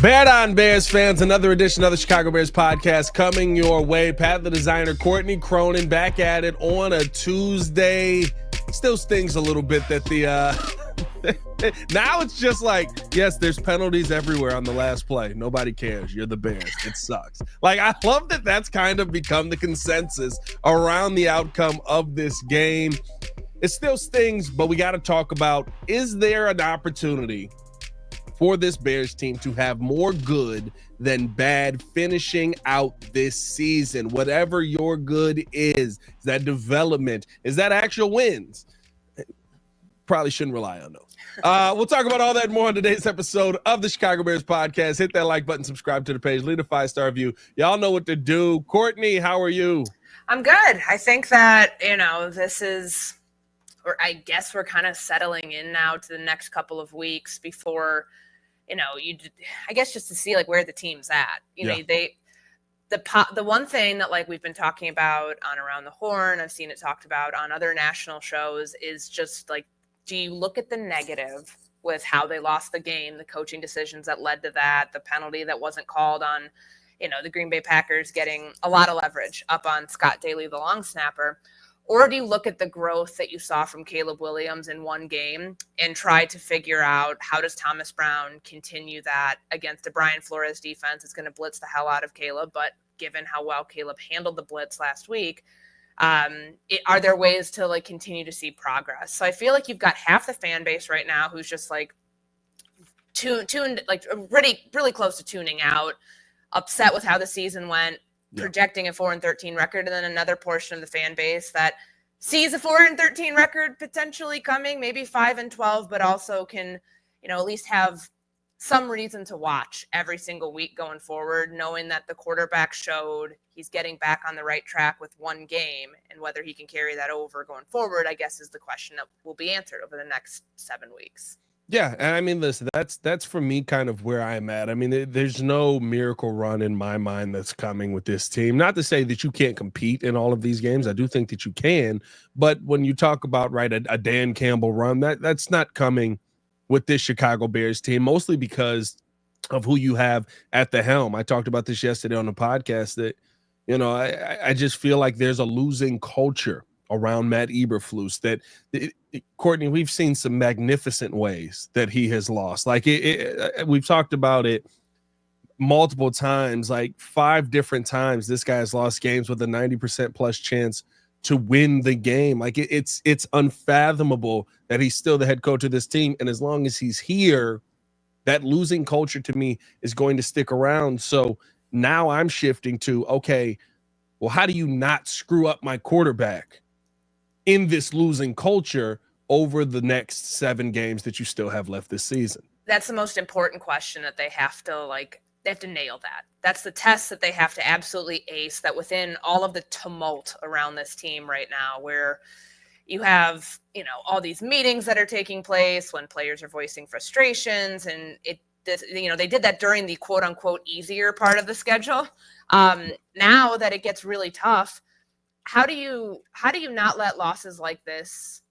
Bear on Bears fans, another edition of the Chicago Bears podcast coming your way. Pat the designer, Courtney Cronin back at it on a Tuesday. Still stings a little bit that now it's just like, yes, there's penalties everywhere on the last play. Nobody cares. You're the Bears. It sucks. Like, I love that that's kind of become the consensus around the outcome of this game. It still stings, but we got to talk about, is there an opportunity for this Bears team to have more good than bad finishing out this season? Whatever your good is that development? Is that actual wins? Probably shouldn't rely on those. We'll talk about all that and more on today's episode of the Chicago Bears podcast. Hit that like button, subscribe to the page, leave a 5-star review. Y'all know what to do. Courtney, how are you? I'm good. I think that, this is, or I guess we're kind of settling in now to the next couple of weeks before, I guess just to see like where the team's at. The one thing that like we've been talking about on Around the Horn, I've seen it talked about on other national shows, is just like, do you look at the negative with how they lost the game, the coaching decisions that led to that, the penalty that wasn't called on, the Green Bay Packers getting a lot of leverage up on Scott Daly, the long snapper? Or do you look at the growth that you saw from Caleb Williams in one game and try to figure out, how does Thomas Brown continue that against a Brian Flores defense? It's going to blitz the hell out of Caleb, but given how well Caleb handled the blitz last week, are there ways to like continue to see progress? So I feel like you've got half the fan base right now who's just like tuned, like really close to tuning out, upset with how the season went, projecting a 4-13 record, and then another portion of the fan base that sees a 4-13 record potentially coming, maybe 5-12, but also can, at least have some reason to watch every single week going forward, knowing that the quarterback showed he's getting back on the right track with one game, and whether he can carry that over going forward, I guess, is the question that will be answered over the next 7 weeks. Yeah, and I mean, listen, that's for me kind of where I'm at. I mean, there's no miracle run in my mind that's coming with this team. Not to say that you can't compete in all of these games. I do think that you can. But when you talk about, right, a Dan Campbell run, that's not coming with this Chicago Bears team, mostly because of who you have at the helm. I talked about this yesterday on the podcast that, I just feel like there's a losing culture around Matt Eberflus that Courtney, we've seen some magnificent ways that he has lost. Like we've talked about it multiple times, like 5 different times this guy has lost games with a 90% plus chance to win the game. Like it's unfathomable that he's still the head coach of this team. And as long as he's here, that losing culture to me is going to stick around. So now I'm shifting to, okay, well, how do you not screw up my quarterback in this losing culture over the next 7 games that you still have left this season? That's the most important question that they have to nail that. That's the test that they have to absolutely ace, that within all of the tumult around this team right now, where you have, all these meetings that are taking place when players are voicing frustrations, and they did that during the quote unquote easier part of the schedule. Now that it gets really tough, how do you not let losses like this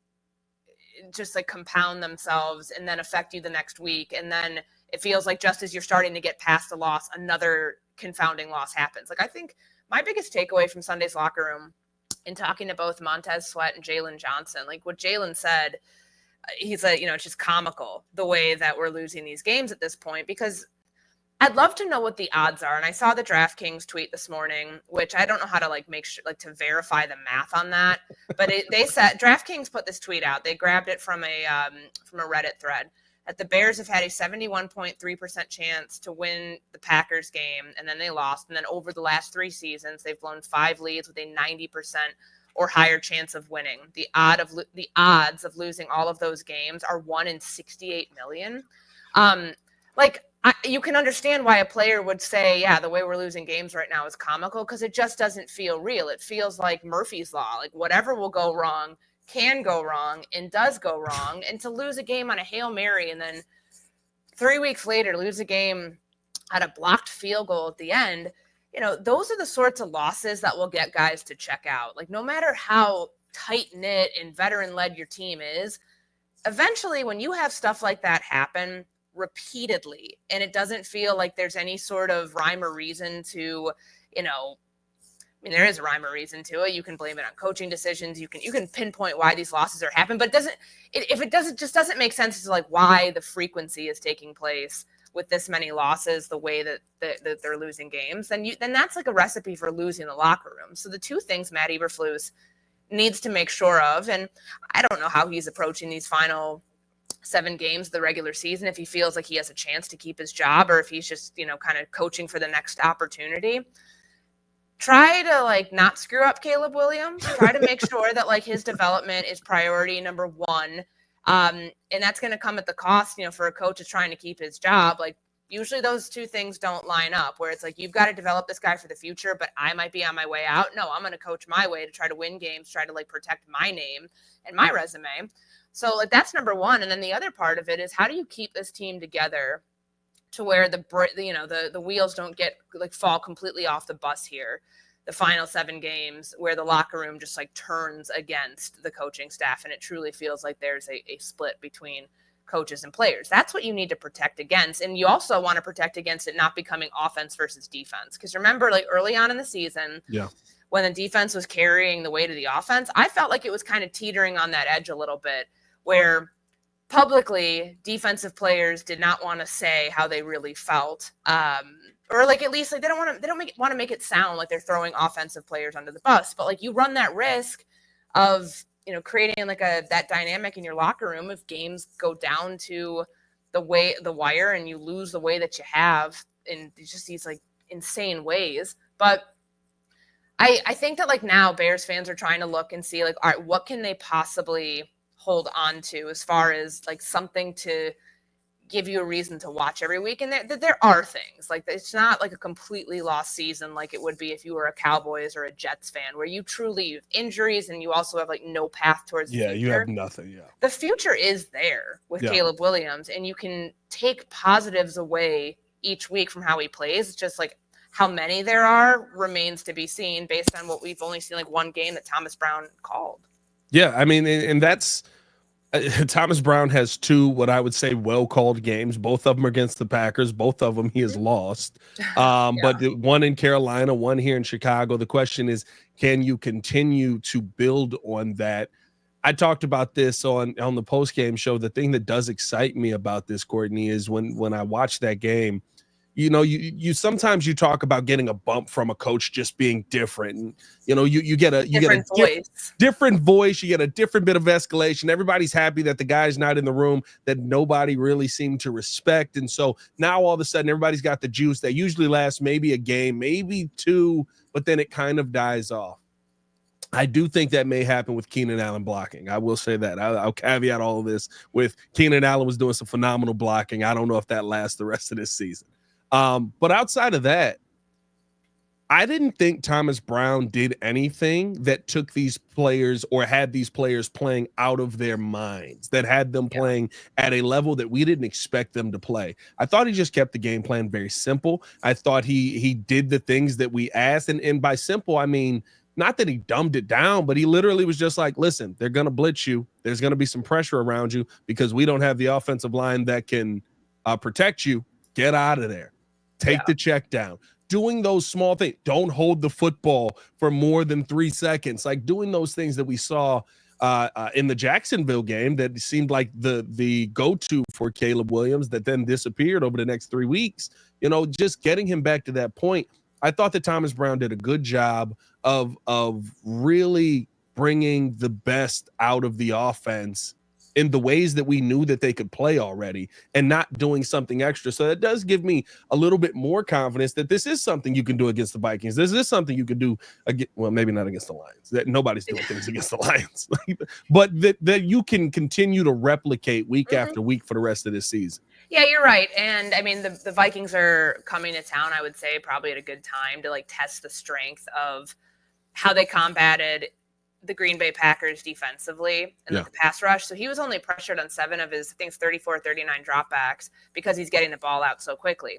just like compound themselves and then affect you the next week? And then it feels like just as you're starting to get past the loss, another confounding loss happens. Like, I think my biggest takeaway from Sunday's locker room, in talking to both Montez Sweat and Jalen Johnson, like what Jalen said, he said, it's just comical the way that we're losing these games at this point, because I'd love to know what the odds are. And I saw the DraftKings tweet this morning, which I don't know how to make sure, to verify the math on that. But they said DraftKings put this tweet out. They grabbed it from a Reddit thread, that the Bears have had a 71.3% chance to win the Packers game, and then they lost. And then over the last 3 seasons, they've blown 5 leads with a 90% or higher chance of winning. The odds of losing all of those games are 1 in 68 million. You can understand why a player would say, yeah, the way we're losing games right now is comical, because it just doesn't feel real. It feels like Murphy's Law, like whatever will go wrong can go wrong and does go wrong. And to lose a game on a Hail Mary and then 3 weeks later lose a game at a blocked field goal at the end, those are the sorts of losses that will get guys to check out. Like, no matter how tight-knit and veteran-led your team is, eventually when you have stuff like that happen, repeatedly. And it doesn't feel like there's any sort of rhyme or reason to, I mean, there is a rhyme or reason to it. You can blame it on coaching decisions. You can pinpoint why these losses are happening, but it just doesn't make sense as to like why the frequency is taking place with this many losses, the way that they're losing games. Then that's like a recipe for losing the locker room. So the two things Matt Eberflus needs to make sure of, and I don't know how he's approaching these final 7 games of the regular season, if he feels like he has a chance to keep his job or if he's just, kind of coaching for the next opportunity. Try to like not screw up Caleb Williams. Try to make sure that like his development is priority number 1. And that's going to come at the cost, for a coach is trying to keep his job. Like usually those two things don't line up where it's like, you've got to develop this guy for the future, but I might be on my way out. No, I'm going to coach my way to try to win games, try to like protect my name and my resume. So like that's number 1. And then the other part of it is how do you keep this team together to where the wheels don't get like fall completely off the bus here. The final 7 games where the locker room just like turns against the coaching staff. And it truly feels like there's a split between coaches and players. That's what you need to protect against. And you also want to protect against it not becoming offense versus defense. Because remember, like early on in the season, when the defense was carrying the weight of the offense, I felt like it was kind of teetering on that edge a little bit where publicly defensive players did not want to say how they really felt. Or like at least like they don't want to make it sound like they're throwing offensive players under the bus, but like you run that risk of creating like that dynamic in your locker room if games go down to the wire and you lose the way that you have in just these like insane ways. But I think that like now Bears fans are trying to look and see like, all right, what can they possibly hold on to as far as like something to give you a reason to watch every week. And there are things like it's not like a completely lost season like it would be if you were a Cowboys or a Jets fan where you truly have injuries and you also have like no path towards the future. You have nothing. The future is there with Caleb Williams and you can take positives away each week from how he plays. It's just like how many there are remains to be seen based on what we've only seen like one game that Thomas Brown called. Yeah, I mean, and that's Thomas Brown has 2 what I would say well-called games. Both of them against the Packers. Both of them he has lost. But one in Carolina, one here in Chicago. The question is, can you continue to build on that? I talked about this on the post-game show. The thing that does excite me about this, Courtney, is when I watch that game, you sometimes you talk about getting a bump from a coach just being different. And, you get a different voice. You get a different bit of escalation. Everybody's happy that the guy's not in the room that nobody really seemed to respect. And so now all of a sudden everybody's got the juice that usually lasts maybe a game, maybe 2, but then it kind of dies off. I do think that may happen with Keenan Allen blocking. I will say that. I'll caveat all of this with Keenan Allen was doing some phenomenal blocking. I don't know if that lasts the rest of this season. But outside of that, I didn't think Thomas Brown did anything that took these players or had these players playing out of their minds, that had them playing at a level that we didn't expect them to play. I thought he just kept the game plan very simple. I thought he did the things that we asked. And by simple, I mean, not that he dumbed it down, but he literally was just like, listen, they're going to blitz you. There's going to be some pressure around you because we don't have the offensive line that can protect you. Get out of there. Take the check down. Doing those small things. Don't hold the football for more than 3 seconds. Like doing those things that we saw in the Jacksonville game that seemed like the go-to for Caleb Williams that then disappeared over the next 3 weeks. Just getting him back to that point. I thought that Thomas Brown did a good job of really bringing the best out of the offense in the ways that we knew that they could play already and not doing something extra. So that does give me a little bit more confidence that this is something you can do against the Vikings. This is something you could do well, maybe not against the Lions. That nobody's doing things against the Lions, but that you can continue to replicate week after week for the rest of this season. Yeah, you're right. And I mean, the Vikings are coming to town, I would say, probably at a good time to like test the strength of how they combated the Green Bay Packers defensively and the pass rush. So he was only pressured on 7 of his, I think, 34, 39 dropbacks because he's getting the ball out so quickly.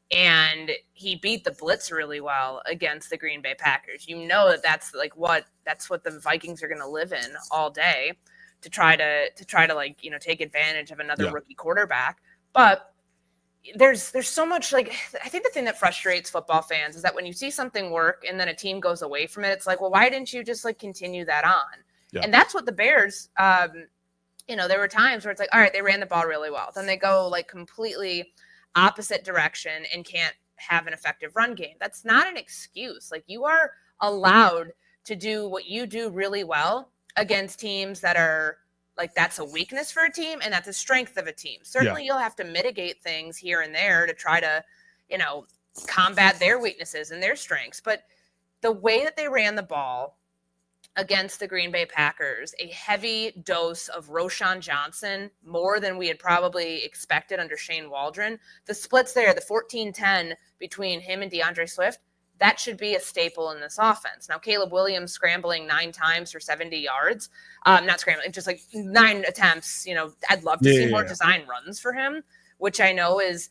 And he beat the blitz really well against the Green Bay Packers. That's what the Vikings are going to live in all day to try to like, take advantage of another rookie quarterback. But there's so much, like, I think the thing that frustrates football fans is that when you see something work and then a team goes away from it, it's like, well, why didn't you just like continue that on? Yeah. And that's what the Bears, there were times where it's like, all right, they ran the ball really well. Then they go like completely opposite direction and can't have an effective run game. That's not an excuse. Like, you are allowed to do what you do really well against teams that are like, that's a weakness for a team and that's a strength of a team. Certainly you'll have to mitigate things here and there to try to, combat their weaknesses and their strengths. But the way that they ran the ball against the Green Bay Packers, a heavy dose of Roschon Johnson, more than we had probably expected under Shane Waldron. The splits there, the 14-10 between him and DeAndre Swift, that should be a staple in this offense. Now, Caleb Williams scrambling 9 times for 70 yards. Not scrambling, just like 9 attempts. I'd love to see more design runs for him, which I know is,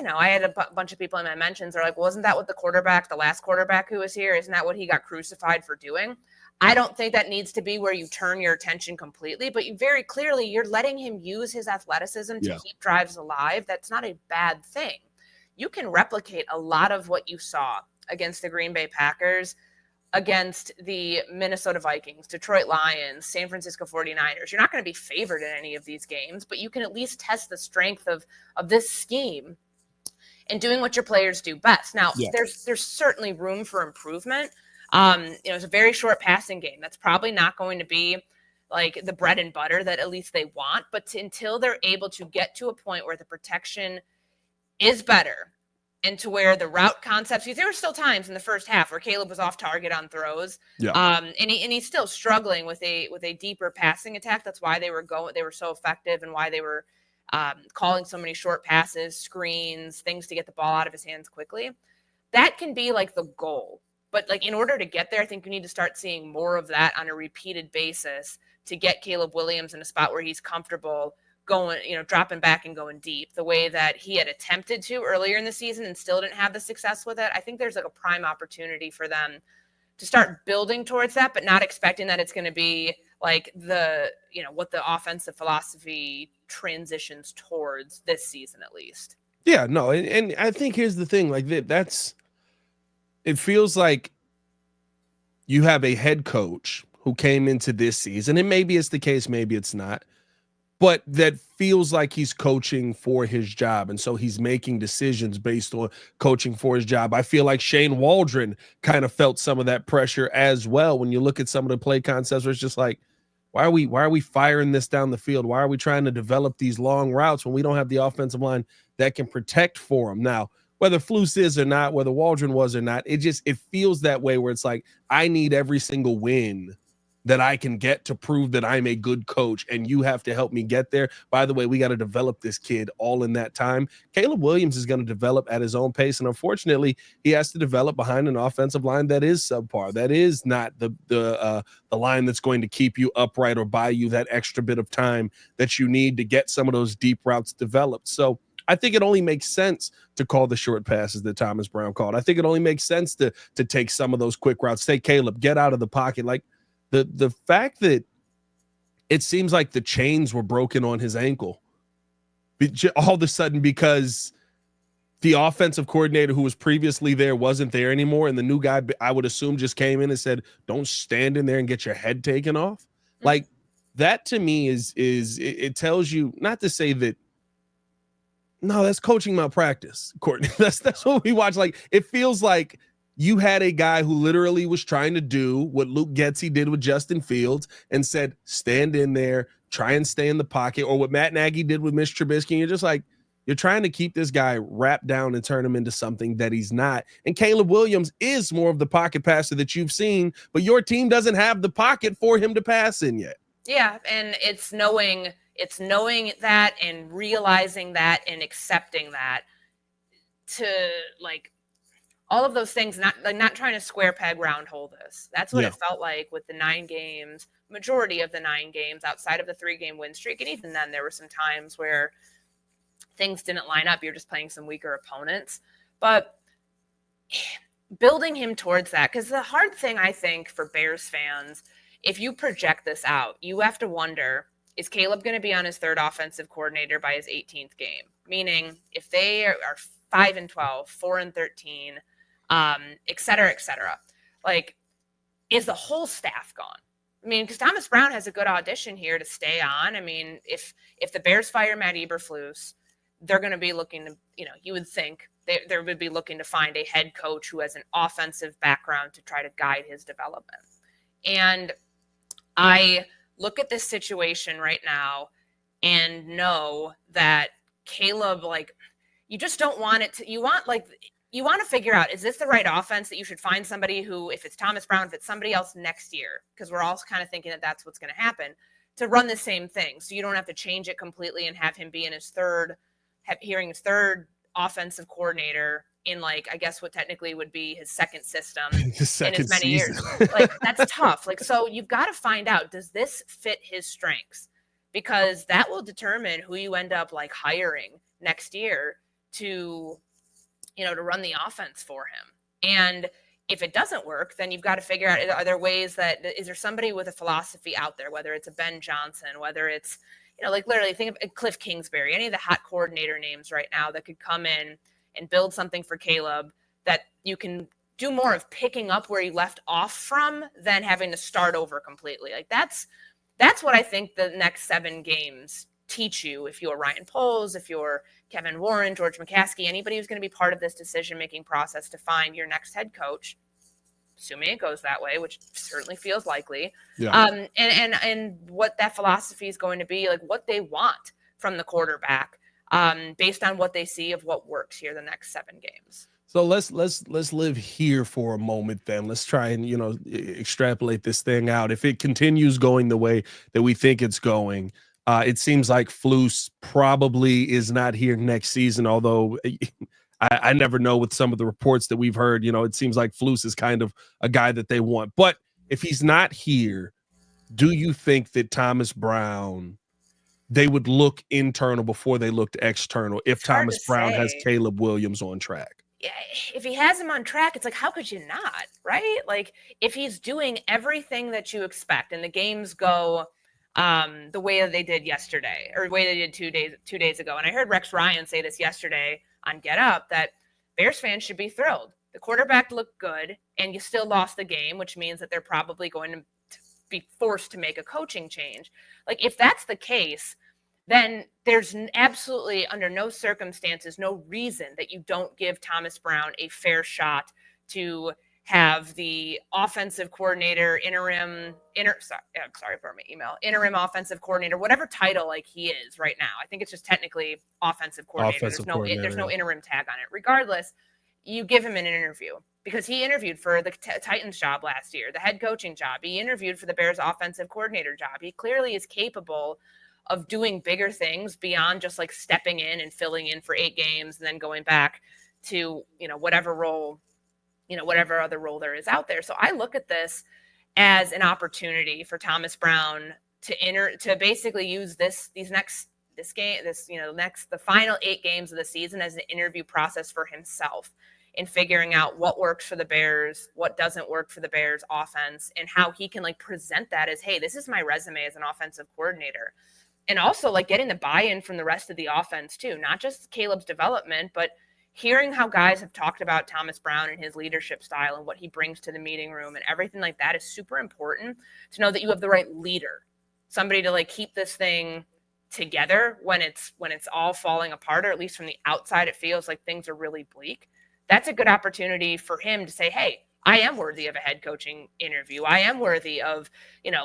I had a bunch of people in my mentions are like, well, wasn't that what the last quarterback who was here, isn't that what he got crucified for doing? I don't think that needs to be where you turn your attention completely, but you're letting him use his athleticism to keep drives alive. That's not a bad thing. You can replicate a lot of what you saw against the Green Bay Packers, against the Minnesota Vikings, Detroit Lions, San Francisco 49ers. You're not going to be favored in any of these games, but you can at least test the strength of this scheme and doing what your players do best. Now, there's certainly room for improvement. It's a very short passing game. That's probably not going to be like the bread and butter that at least they want, but until they're able to get to a point where the protection is better and to where the route concepts, because there were still times in the first half where Caleb was off target on throws. And he's still struggling with a deeper passing attack. That's why they were so effective and why they were calling so many short passes, screens, things to get the ball out of his hands quickly. That can be like the goal. But like, in order to get there, I think we need to start seeing more of that on a repeated basis to get Caleb Williams in a spot where he's comfortable going, dropping back and going deep the way that he had attempted to earlier in the season and still didn't have the success with it. I think there's like a prime opportunity for them to start building towards that, but not expecting that it's going to be like what the offensive philosophy transitions towards this season, at least. Yeah, no. And I think here's the thing, like it feels like you have a head coach who came into this season, and maybe it's the case, maybe it's not, but that feels like he's coaching for his job. And so he's making decisions based on coaching for his job. I feel like Shane Waldron kind of felt some of that pressure as well. When you look at some of the play concepts where it's just like, why are we firing this down the field? Why are we trying to develop these long routes when we don't have the offensive line that can protect for him? Now, whether Flus is or not, whether Waldron was or not, it feels that way where it's like, I need every single win that I can get to prove that I'm a good coach, and you have to help me get there. By the way, we got to develop this kid all in that time. Caleb Williams is going to develop at his own pace, and unfortunately, he has to develop behind an offensive line that is subpar. That is not the line that's going to keep you upright or buy you that extra bit of time that you need to get some of those deep routes developed. So I think it only makes sense to call the short passes that Thomas Brown called. I think it only makes sense to take some of those quick routes. Say, Caleb, get out of the pocket. Like the fact that it seems like the chains were broken on his ankle all of a sudden because the offensive coordinator who was previously there wasn't there anymore, and the new guy, I would assume, just came in and said, don't stand in there and get your head taken off. Mm-hmm. Like, that to me is it tells you, not to say that, no, that's coaching malpractice, Courtney. That's what we watch. Like, it feels like you had a guy who literally was trying to do what Luke Getsy did with Justin Fields and said, stand in there, try and stay in the pocket, or what Matt Nagy did with Mitch Trubisky. And you're just like, you're trying to keep this guy wrapped down and turn him into something that he's not. And Caleb Williams is more of the pocket passer that you've seen, but your team doesn't have the pocket for him to pass in yet. Yeah, and it's knowing that and realizing that and accepting that, to like all of those things, not trying to square peg round hole this. That's what it felt like with the 9 games, majority of the 9 games outside of the 3-game win streak. And even then there were some times where things didn't line up. You're just playing some weaker opponents, but building him towards that, because the hard thing, I think, for Bears fans, if you project this out, you have to wonder, is Caleb going to be on his 3rd offensive coordinator by his 18th game? meaning if they are 5-12, 4-13, et cetera, like, is the whole staff gone? I mean, because Thomas Brown has a good audition here to stay on. I mean, if the Bears fire Matt Eberflus, they're going to be looking to, you would think they would be looking to find a head coach who has an offensive background to try to guide his development. And I look at this situation right now and know that Caleb, like, you just don't want it to, you want to figure out, is this the right offense that you should find somebody who, if it's Thomas Brown, if it's somebody else next year, because we're all kind of thinking that that's what's going to happen, to run the same thing. So you don't have to change it completely and have him be in his third offensive coordinator in, like, I guess what technically would be his second system in as many years. Like, that's tough. Like, so you've got to find out, does this fit his strengths? Because that will determine who you end up like hiring next year to run the offense for him. And if it doesn't work, then you've got to figure out, are there ways is there somebody with a philosophy out there, whether it's a Ben Johnson, whether it's, like, literally think of Cliff Kingsbury, any of the hot coordinator names right now that could come in and build something for Caleb that you can do more of picking up where you left off from than having to start over completely. Like, that's what I think the next 7 games teach you. If you're Ryan Poles, if you're Kevin Warren, George McCaskey, anybody who's going to be part of this decision-making process to find your next head coach, assuming it goes that way, which certainly feels likely. Yeah. And what that philosophy is going to be, like what they want from the quarterback, based on what they see of what works here the next 7 games. So let's live here for a moment then. Let's try and, extrapolate this thing out. If it continues going the way that we think it's going, it seems like Flus probably is not here next season, although I never know with some of the reports that we've heard. It seems like Flus is kind of a guy that they want. But if he's not here, do you think that Thomas Brown, they would look internal before they looked external if Thomas Brown has Caleb Williams on track? Yeah, if he has him on track, it's like, how could you not, right? Like, if he's doing everything that you expect and the games go the way that they did yesterday, or the way they did 2 days ago. And I heard Rex Ryan say this yesterday on Get Up, that Bears fans should be thrilled. The quarterback looked good and you still lost the game, which means that they're probably going to be forced to make a coaching change. Like, if that's the case, then there's absolutely, under no circumstances, no reason that you don't give Thomas Brown a fair shot to have the offensive coordinator, interim offensive coordinator, whatever title like he is right now. I think it's just technically offensive coordinator. There's no interim tag on it. Regardless, you give him an interview, because he interviewed for the Titans job last year, the head coaching job. He interviewed for the Bears offensive coordinator job. He clearly is capable of doing bigger things beyond just like stepping in and filling in for 8 games and then going back to, whatever role, whatever other role there is out there. So I look at this as an opportunity for Thomas Brown to basically use the final 8 games of the season as an interview process for himself in figuring out what works for the Bears, what doesn't work for the Bears offense, and how he can like present that as, hey, this is my resume as an offensive coordinator. And also like getting the buy-in from the rest of the offense too, not just Caleb's development, but hearing how guys have talked about Thomas Brown and his leadership style and what he brings to the meeting room and everything like that is super important to know that you have the right leader, somebody to like keep this thing together when it's all falling apart, or at least from the outside, it feels like things are really bleak. That's a good opportunity for him to say, hey, I am worthy of a head coaching interview. I am worthy of,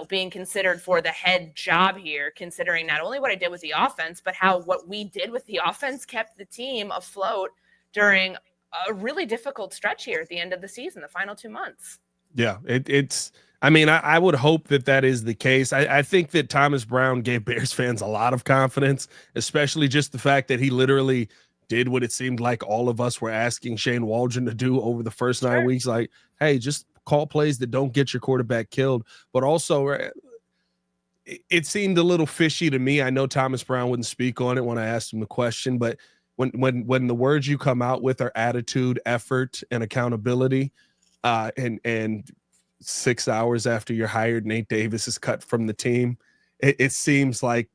being considered for the head job here, considering not only what I did with the offense, but how what we did with the offense kept the team afloat during a really difficult stretch here at the end of the season, the final 2 months. Yeah, I would hope that is the case. I think that Thomas Brown gave Bears fans a lot of confidence, especially just the fact that he literally did what it seemed like all of us were asking Shane Waldron to do over the first 9 weeks. Like, hey, just call plays that don't get your quarterback killed. But also, it seemed a little fishy to me. I know Thomas Brown wouldn't speak on it when I asked him the question, but when the words you come out with are attitude, effort, and accountability, and 6 hours after you're hired, Nate Davis is cut from the team, it seems like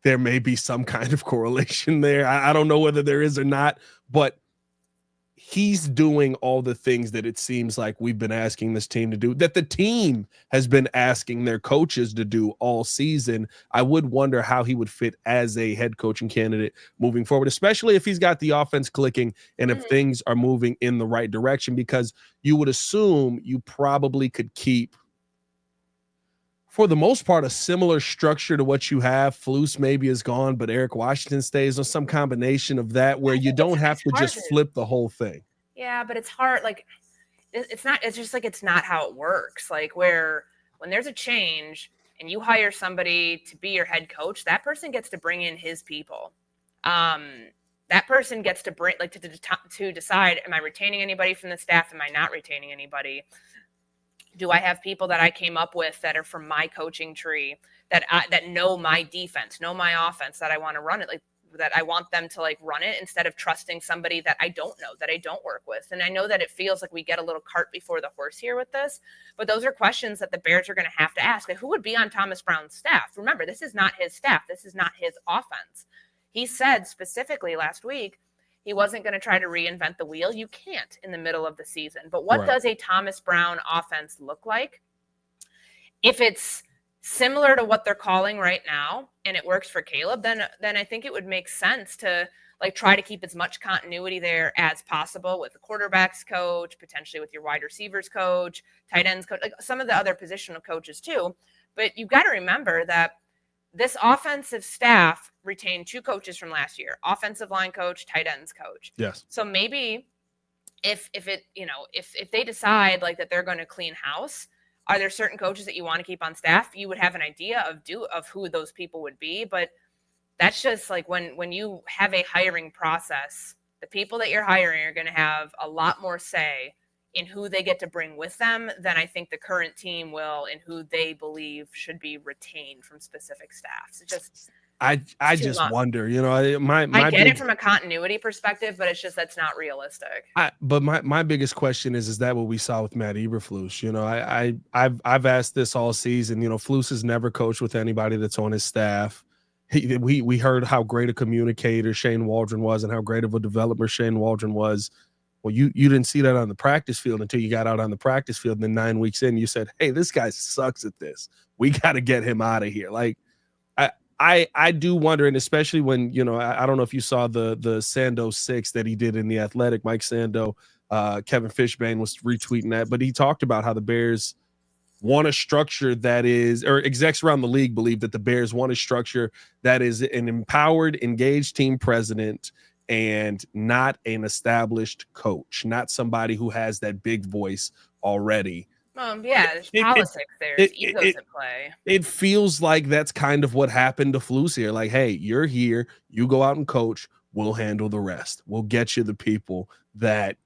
there may be some kind of correlation there. I don't know whether there is or not, but he's doing all the things that it seems like we've been asking this team to do, that the team has been asking their coaches to do all season. I would wonder how he would fit as a head coaching candidate moving forward, especially if he's got the offense clicking and if things are moving in the right direction, because you would assume you probably could keep, for the most part, a similar structure to what you have. Flus maybe is gone, but Eric Washington stays, or some combination of that where you don't have to just flip the whole thing. Yeah, but it's hard. Like, it's just like, it's not how it works. Like, where when there's a change and you hire somebody to be your head coach, that person gets to bring in his people. That person gets to bring, like, to decide, am I retaining anybody from the staff? Am I not retaining anybody? Do I have people that I came up with that are from my coaching tree, that know my defense, know my offense, that I want to run it, like, that I want them to, like, run it, instead of trusting somebody that I don't know, that I don't work with? And I know that it feels like we get a little cart before the horse here with this, but those are questions that the Bears are going to have to ask. Like, who would be on Thomas Brown's staff? Remember, this is not his staff. This is not his offense. He said specifically last week he wasn't going to try to reinvent the wheel. You can't in the middle of the season. But what does a Thomas Brown offense look like? If it's similar to what they're calling right now and it works for Caleb, then I think it would make sense to, like, try to keep as much continuity there as possible with the quarterbacks coach, potentially with your wide receivers coach, tight ends coach, like some of the other positional coaches too. But you've got to remember that this offensive staff retained 2 coaches from last year, offensive line coach, tight ends coach. Yes. So maybe if they decide, like, that they're going to clean house, are there certain coaches that you want to keep on staff? You would have an idea of who those people would be, but that's just like, when you have a hiring process, the people that you're hiring are going to have a lot more say in who they get to bring with them than I think the current team will in who they believe should be retained from specific staffs. It just, I just wonder, you know, I get it from a continuity perspective, but it's just, that's not realistic. But my biggest question is that what we saw with Matt Eberflus? You know, I've asked this all season. You know, Flus has never coached with anybody that's on his staff. We heard how great a communicator Shane Waldron was and how great of a developer Shane Waldron was. Well, you didn't see that on the practice field until you got out on the practice field. And then 9 weeks in, you said, hey, this guy sucks at this. We got to get him out of here. Like, I do wonder, and especially when, you know, I don't know if you saw the Sando 6 that he did in The Athletic, Mike Sando, Kevin Fishbane was retweeting that, but he talked about how the Bears want a structure that is, or execs around the league believe that the Bears want a structure that is an empowered, engaged team president and not an established coach, not somebody who has that big voice already. Yeah, there's politics there. There's egos at play. It feels like that's kind of what happened to Flus here. Like, hey, you're here. You go out and coach. We'll handle the rest. We'll get you the people that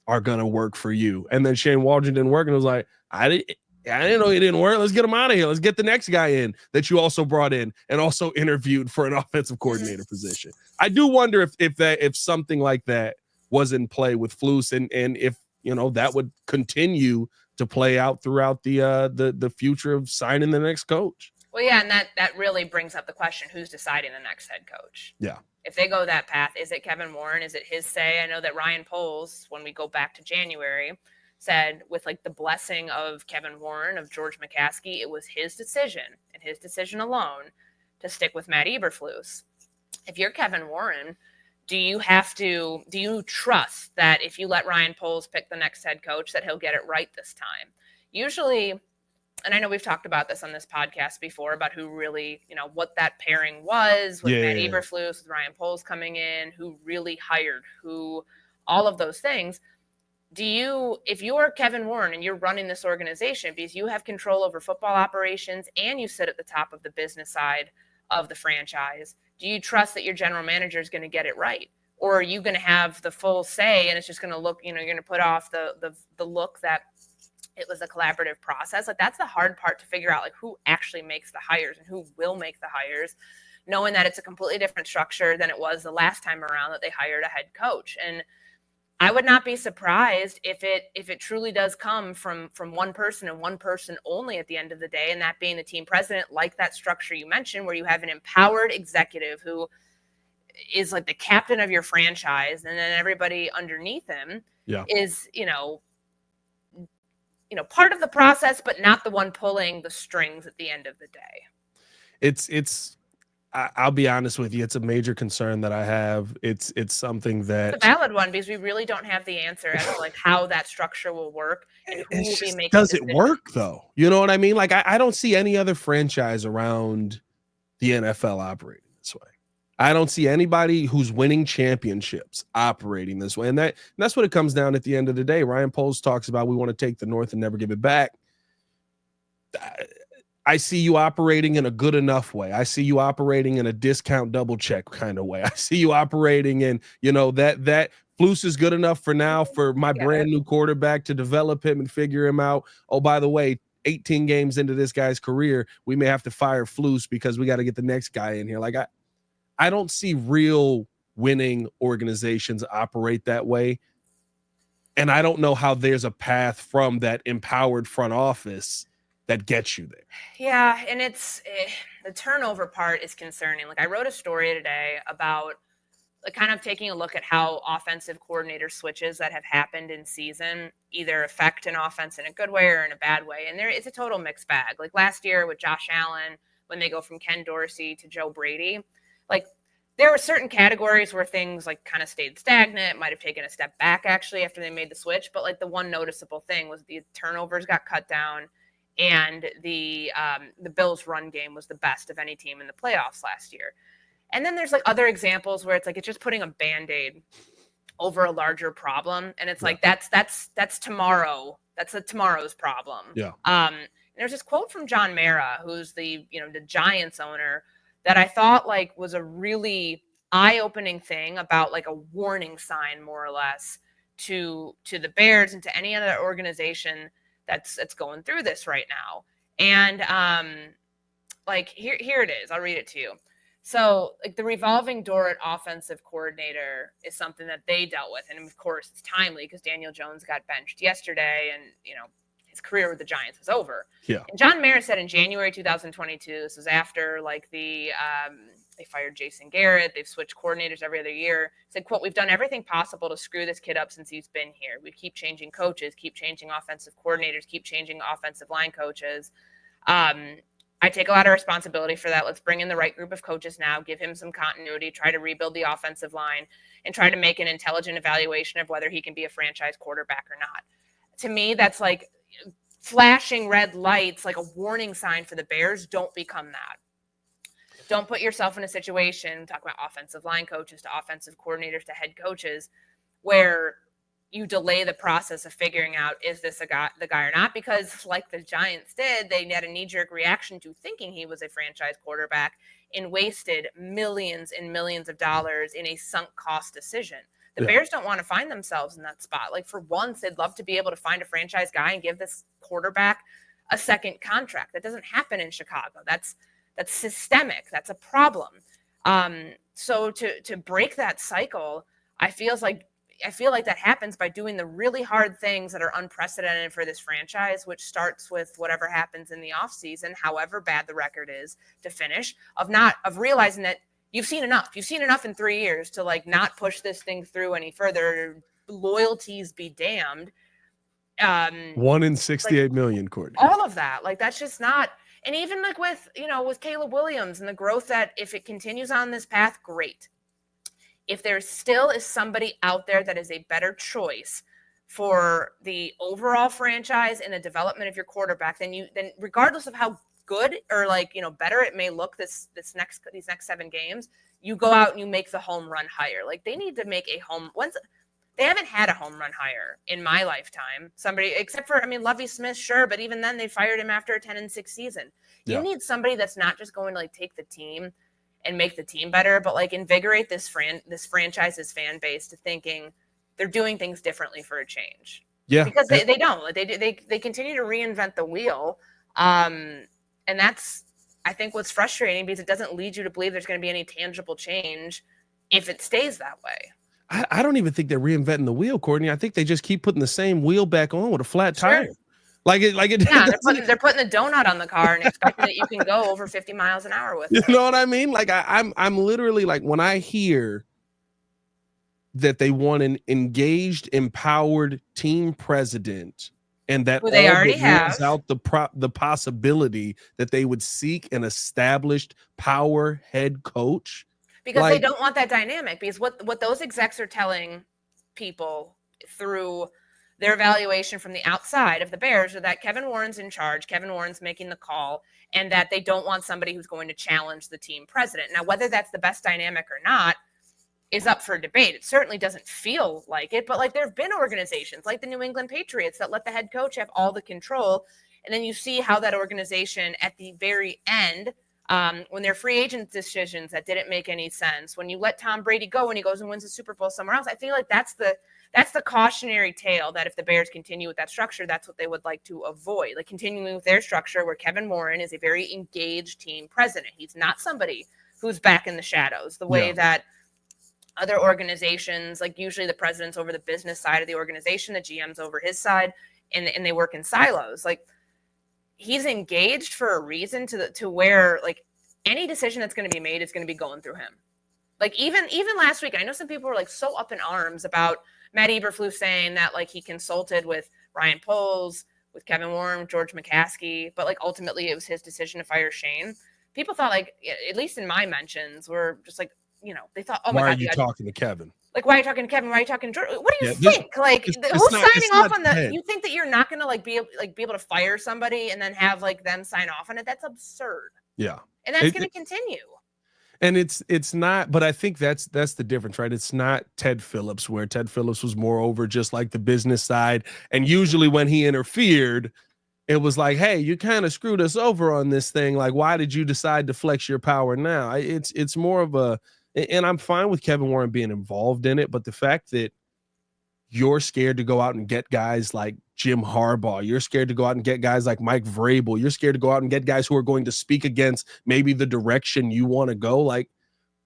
are going to work for you. And then Shane Waldron didn't work. And it was like, I didn't know he didn't work. Let's get him out of here. Let's get the next guy in that you also brought in and also interviewed for an offensive coordinator position. I do wonder if something like that was in play with Flus, and if, you know, that would continue to play out throughout the future of signing the next coach. Well, yeah, and that really brings up the question, who's deciding the next head coach? Yeah. If they go that path, is it Kevin Warren? Is it his say? I know that Ryan Poles, when we go back to January, said with, like, the blessing of Kevin Warren, of George McCaskey, it was his decision and his decision alone to stick with Matt Eberflus. If you're Kevin Warren, do you trust that if you let Ryan Poles pick the next head coach, that he'll get it right this time? Usually, and I know we've talked about this on this podcast before, about who really, you know, what that pairing was with Matt Eberflus, with Ryan Poles coming in, who really hired who, all of those things. If you're Kevin Warren and you're running this organization, because you have control over football operations and you sit at the top of the business side of the franchise, do you trust that your general manager is going to get it right? Or are you going to have the full say and it's just going to look, you know, you're going to put off the look that it was a collaborative process? Like, that's the hard part to figure out, like, who actually makes the hires and who will make the hires, knowing that it's a completely different structure than it was the last time around that they hired a head coach. And I would not be surprised if it truly does come from one person and one person only at the end of the day, and that being the team president, like that structure you mentioned, where you have an empowered executive who is like the captain of your franchise, and then everybody underneath him is, part of the process, but not the one pulling the strings at the end of the day. I'll be honest with you. It's a major concern that I have. It's something that it's a valid one, because we really don't have the answer as to like how that structure will work and who will be making does it work though? You know what I mean? Like I don't see any other franchise around the NFL operating this way. I don't see anybody who's winning championships operating this way. And that's what it comes down at the end of the day. Ryan Poles talks about we want to take the North and never give it back. I see you operating in a good enough way. I see you operating in a discount double check kind of way. I see you operating in, that Flus is good enough for now for my brand new quarterback to develop him and figure him out. Oh, by the way, 18 games into this guy's career, we may have to fire Flus because we got to get the next guy in here. Like I don't see real winning organizations operate that way. And I don't know how there's a path from that empowered front office that gets you there. Yeah, and the turnover part is concerning. Like I wrote a story today about kind of taking a look at how offensive coordinator switches that have happened in season either affect an offense in a good way or in a bad way. And it's a total mixed bag. Like last year with Josh Allen, when they go from Ken Dorsey to Joe Brady, like there were certain categories where things like kind of stayed stagnant, might have taken a step back actually after they made the switch. But like the one noticeable thing was the turnovers got cut down, and the Bills' run game was the best of any team in the playoffs last year. And then there's like other examples where it's like it's just putting a Band-Aid over a larger problem, and it's like that's tomorrow. That's tomorrow's problem. Yeah. There's this quote from John Mara, who's the Giants owner, that I thought like was a really eye-opening thing about like a warning sign, more or less, to the Bears and to any other organization that's going through this right now. And like here it is. I'll read it to you. So like the revolving door at offensive coordinator is something that they dealt with. And of course it's timely because Daniel Jones got benched yesterday, and his career with the Giants was over. Yeah. And John Mara said in January 2022, this was after like they fired Jason Garrett, they've switched coordinators every other year, said, quote, "We've done everything possible to screw this kid up since he's been here. We keep changing coaches, keep changing offensive coordinators, keep changing offensive line coaches. I take a lot of responsibility for that. Let's bring in the right group of coaches now, give him some continuity, try to rebuild the offensive line, and try to make an intelligent evaluation of whether he can be a franchise quarterback or not." To me, that's like flashing red lights, like a warning sign for the Bears. Don't become that. Don't put yourself in a situation, talk about offensive line coaches to offensive coordinators to head coaches, where you delay the process of figuring out, is this the guy or not? Because like the Giants did, they had a knee-jerk reaction to thinking he was a franchise quarterback and wasted millions and millions of dollars in a sunk cost decision. The Bears don't want to find themselves in that spot. Like for once, they'd love to be able to find a franchise guy and give this quarterback a second contract. That doesn't happen in Chicago. That's systemic. That's a problem. So to break that cycle, I feel like that happens by doing the really hard things that are unprecedented for this franchise, which starts with whatever happens in the offseason, however bad the record is, to finish, of realizing that you've seen enough. You've seen enough in 3 years to like not push this thing through any further. Loyalties be damned. 1 in 68 million, Courtney. All of that, like that's just not. And even like with Caleb Williams and the growth, that if it continues on this path, great. If there still is somebody out there that is a better choice for the overall franchise and the development of your quarterback, then regardless of how good or better it may look these next 7 games, you go out and you make the home run hire. Like they need to make they haven't had a home run hire in my lifetime. Somebody, except for, Lovie Smith, sure, but even then they fired him after a 10-6 season. You need somebody that's not just going to take the team and make the team better, but invigorate this franchise's fan base to thinking they're doing things differently for a change. Yeah, because they don't. They continue to reinvent the wheel, and that's, I think, what's frustrating, because it doesn't lead you to believe there's going to be any tangible change if it stays that way. I don't even think they're reinventing the wheel, Courtney. I think they just keep putting the same wheel back on with a flat tire. Like it. Yeah, they're putting the donut on the car and expecting that you can go over 50 miles an hour with it. You know what I mean? Like I'm literally like, when I hear that they want an engaged, empowered team president, and that they already rules out the possibility that they would seek an established power head coach, because they don't want that dynamic. Because what those execs are telling people through their evaluation from the outside of the Bears are that Kevin Warren's in charge, Kevin Warren's making the call, and that they don't want somebody who's going to challenge the team president. Now, whether that's the best dynamic or not is up for debate. It certainly doesn't feel like it, but like there have been organizations like the New England Patriots that let the head coach have all the control. And then you see how that organization at the very end, when their free agent decisions that didn't make any sense, when you let Tom Brady go and he goes and wins the Super Bowl somewhere else, I feel like that's the cautionary tale that if the Bears continue with that structure, that's what they would like to avoid. Like continuing with their structure where Kevin Warren is a very engaged team president. He's not somebody who's back in the shadows the way that other organizations, like usually the president's over the business side of the organization, the GM's over his side, and they work in silos. Like he's engaged for a reason to where like any decision that's going to be made is going to be going through him. Like even last week, I know some people were like so up in arms about Matt Eberflus saying that like he consulted with Ryan Poles, with Kevin Warren, George McCaskey, but like ultimately it was his decision to fire Shane. People thought like, at least in my mentions, were just like, you know, they thought, oh my God. Why are you talking to Kevin? Like, why are you talking to Kevin? Why are you talking to George? What do you think? Like, who's signing off on that? You think that you're not going to like be able to fire somebody and then have like them sign off on it? That's absurd. Yeah. And that's going to continue. And it's not, but I think that's the difference, right? It's not Ted Phillips, where Ted Phillips was more over just like the business side. And usually when he interfered, it was like, hey, you kind of screwed us over on this thing. Like, why did you decide to flex your power now? It's more of a, and I'm fine with Kevin Warren being involved in it, but the fact that you're scared to go out and get guys like Jim Harbaugh, you're scared to go out and get guys like Mike Vrabel, you're scared to go out and get guys who are going to speak against maybe the direction you want to go, like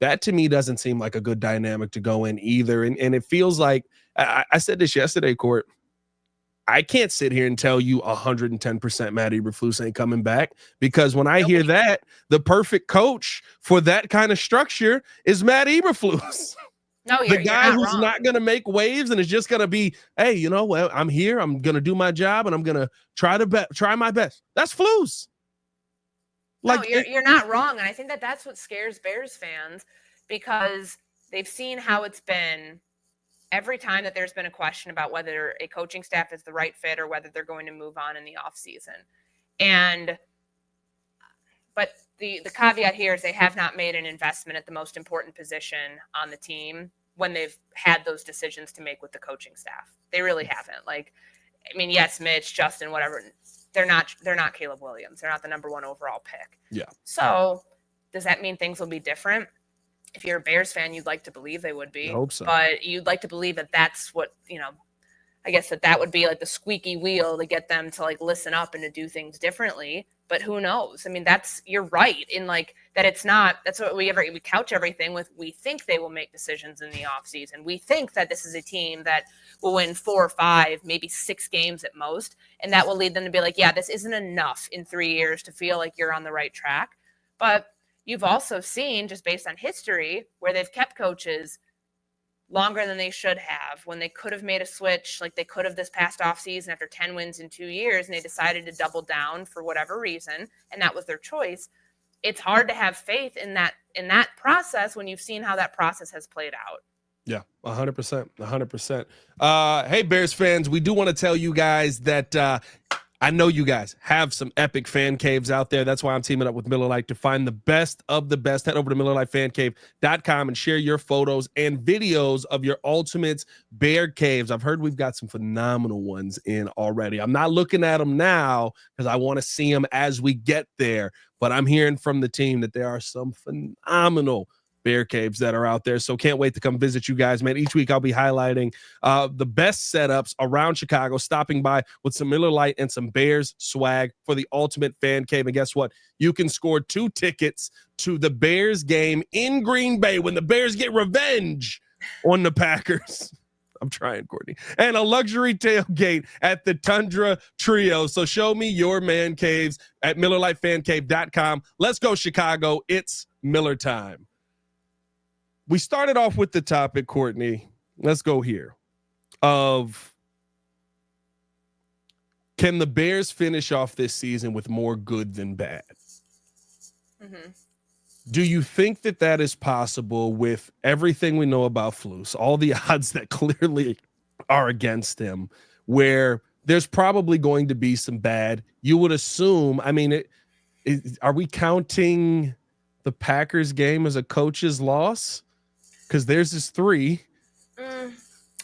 that to me doesn't seem like a good dynamic to go in either. And it feels like, I said this yesterday, Court, I can't sit here and tell you 110% Matt Eberflus ain't coming back, because when I hear that, the perfect coach for that kind of structure is Matt Eberflus. No, the guy who's not going to make waves and is just going to be, hey, you know, well, I'm here. I'm going to do my job and I'm going to try my best. That's Flus. Like, no, you're not wrong. And I think that's what scares Bears fans, because they've seen how it's been every time that there's been a question about whether a coaching staff is the right fit or whether they're going to move on in the offseason. But the caveat here is they have not made an investment at the most important position on the team when they've had those decisions to make with the coaching staff. They really haven't. Like, I mean, yes, Mitch, Justin, whatever. They're not Caleb Williams. They're not the number one overall pick. Yeah. So does that mean things will be different? If you're a Bears fan, you'd like to believe they would be. I hope so. But you'd like to believe that that's what, you know, I guess that would be like the squeaky wheel to get them to like listen up and to do things differently. But who knows? I mean, you're right in like that it's not, that's what we couch everything with. We think they will make decisions in the offseason. We think that this is a team that will win 4 or 5, maybe 6 games at most. And that will lead them to be like, yeah, this isn't enough in 3 years to feel like you're on the right track. But you've also seen, just based on history, where they've kept coaches longer than they should have, when they could have made a switch, like they could have this past offseason after 10 wins in 2 years, and they decided to double down for whatever reason, and that was their choice. It's hard to have faith in that process when you've seen how that process has played out. Yeah, 100%, 100%. Hey, Bears fans, we do want to tell you guys that I know you guys have some epic fan caves out there. That's why I'm teaming up with Miller Lite to find the best of the best. Head over to MillerLiteFanCave.com and share your photos and videos of your ultimate bear caves. I've heard we've got some phenomenal ones in already. I'm not looking at them now because I want to see them as we get there, but I'm hearing from the team that there are some phenomenal bear caves that are out there. So can't wait to come visit you guys, man. Each week I'll be highlighting the best setups around Chicago, stopping by with some Miller Lite and some Bears swag for the ultimate fan cave. And guess what? You can score 2 tickets to the Bears game in Green Bay when the Bears get revenge on the Packers. I'm trying, Courtney. And a luxury tailgate at the Tundra Trio. So show me your man caves at MillerLiteFanCave.com. Let's go, Chicago. It's Miller time. We started off with the topic, Courtney. Let's go here. Of can the Bears finish off this season with more good than bad? Mm-hmm. Do you think that that is possible with everything we know about Flus, all the odds that clearly are against him, where there's probably going to be some bad? You would assume, I mean, are we counting the Packers game as a coach's loss? Because theirs is 3.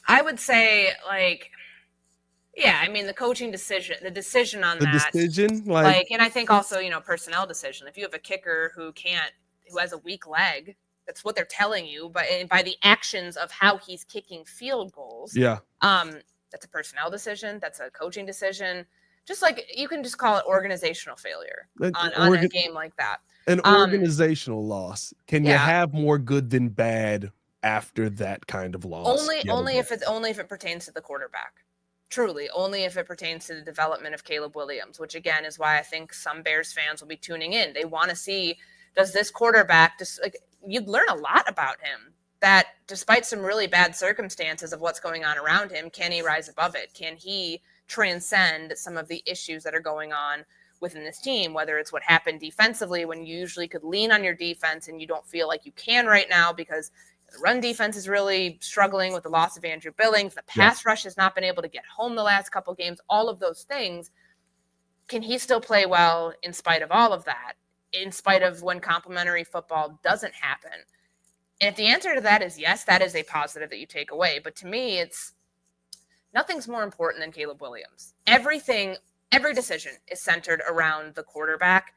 I would say, like, yeah, I mean, the coaching decision, the decision on that. Decision? And I think also, personnel decision. If you have a kicker who has a weak leg, that's what they're telling you, but by the actions of how he's kicking field goals. Yeah. That's a personnel decision. That's a coaching decision. Just like you can just call it organizational failure on a game like that. An organizational loss. Can you have more good than bad after that kind of loss? Only if it pertains to the quarterback. Truly, only if it pertains to the development of Caleb Williams, which again is why I think some Bears fans will be tuning in. They want to see, does this quarterback you'd learn a lot about him, that despite some really bad circumstances of what's going on around him, can he rise above it? Can he transcend some of the issues that are going on within this team, whether it's what happened defensively when you usually could lean on your defense and you don't feel like you can right now because the run defense is really struggling with the loss of Andrew Billings. The pass rush has not been able to get home the last couple games, all of those things. Can he still play well in spite of all of that? In spite of when complimentary football doesn't happen? And if the answer to that is yes, that is a positive that you take away. But to me, nothing's more important than Caleb Williams. Every decision is centered around the quarterback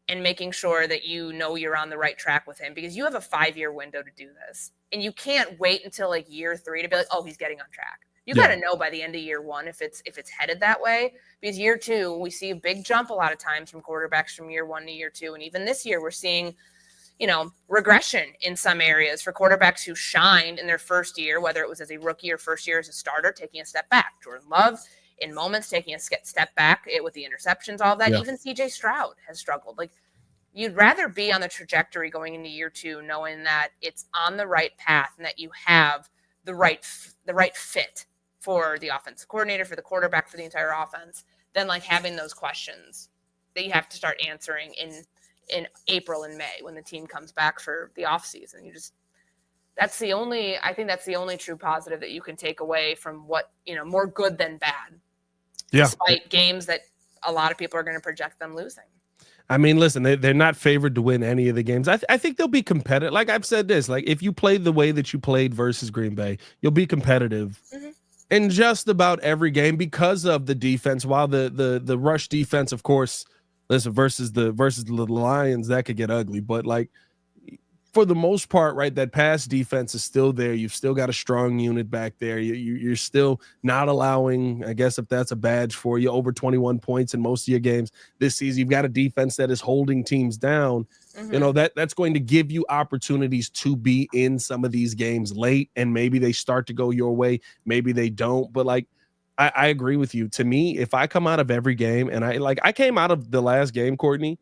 and making sure that you're on the right track with him, because you have a 5-year window to do this. And you can't wait until like year 3 to be like, oh, he's getting on track. You got to know by the end of year 1 if it's headed that way, because year 2, we see a big jump a lot of times from quarterbacks from year 1 to year 2. And even this year, we're seeing, regression in some areas for quarterbacks who shined in their first year, whether it was as a rookie or first year as a starter, taking a step back. Jordan Love, in moments, taking a step back with the interceptions, all of that. Even CJ Stroud has struggled. Like, you'd rather be on the trajectory going into year 2, knowing that it's on the right path and that you have the right fit for the offensive coordinator, for the quarterback, for the entire offense, than like having those questions that you have to start answering in April and May when the team comes back for the offseason. I think that's the only true positive that you can take away from what, more good than bad. Yeah. Despite games that a lot of people are going to project them losing. I mean, listen, they're not favored to win any of the games. I think they'll be competitive. Like I've said this, like if you play the way that you played versus Green Bay, you'll be competitive in just about every game because of the defense. While the rush defense, of course, listen, versus the Lions, that could get ugly. But like for the most part, right, that pass defense is still there. You've still got a strong unit back there. You're still not allowing, I guess if that's a badge for you, over 21 points in most of your games this season. You've got a defense that is holding teams down. That's going to give you opportunities to be in some of these games late, and maybe they start to go your way, maybe they don't. But like I agree with you. To me, if I come out of every game, and I came out of the last game, Courtney,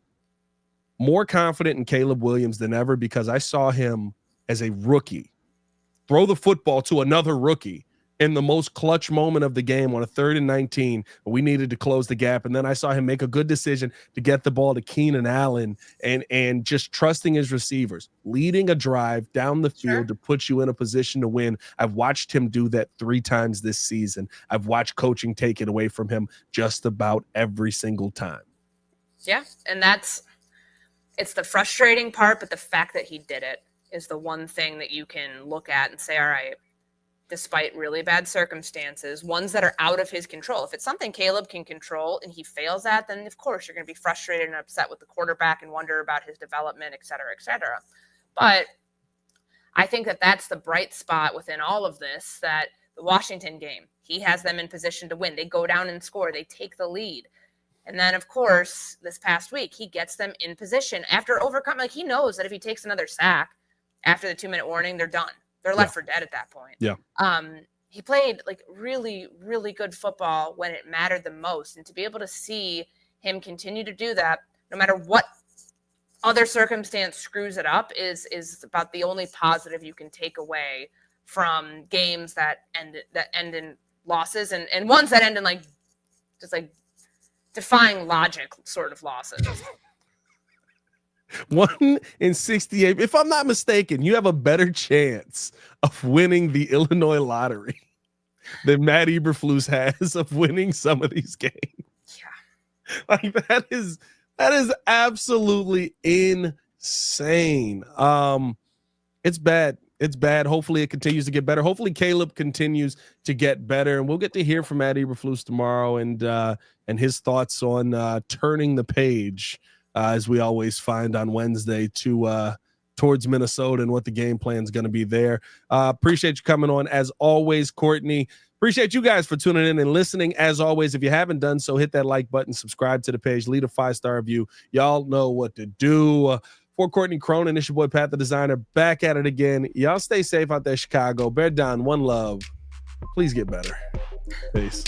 more confident in Caleb Williams than ever, because I saw him as a rookie throw the football to another rookie in the most clutch moment of the game on a 3rd and 19. We needed to close the gap. And then I saw him make a good decision to get the ball to Keenan Allen and just trusting his receivers, leading a drive down the field to put you in a position to win. I've watched him do that 3 times this season. I've watched coaching take it away from him just about every single time. Yeah. And it's the frustrating part, but the fact that he did it is the one thing that you can look at and say, all right, despite really bad circumstances, ones that are out of his control. If it's something Caleb can control and he fails at, then of course you're going to be frustrated and upset with the quarterback and wonder about his development, et cetera, et cetera. But I think that that's the bright spot within all of this, that the Washington game, he has them in position to win. They go down and score. They take the lead. And then, of course, this past week, he gets them in position after overcoming. Like, he knows that if he takes another sack after the 2-minute warning, they're done. They're left for dead at that point. Yeah. He played like really, really good football when it mattered the most. And to be able to see him continue to do that, no matter what other circumstance screws it up, is about the only positive you can take away from games that end in losses and ones that end in like just like defying logic sort of losses. 1 in 68. If I'm not mistaken, you have a better chance of winning the Illinois lottery than Matt Eberflus has of winning some of these games. Yeah. Like that is absolutely insane. It's bad. It's bad. Hopefully it continues to get better. Hopefully Caleb continues to get better, and we'll get to hear from Matt Eberflus tomorrow and his thoughts on turning the page, as we always find on Wednesday, towards Minnesota and what the game plan is going to be there. Appreciate you coming on as always, Courtney. Appreciate you guys for tuning in and listening. As always, if you haven't done so, hit that like button, subscribe to the page, leave a 5-star review. Y'all know what to do. For Courtney Cronin, it's your boy Pat the Designer, back at it again. Y'all stay safe out there, Chicago. Bear down, one love. Please get better. Peace.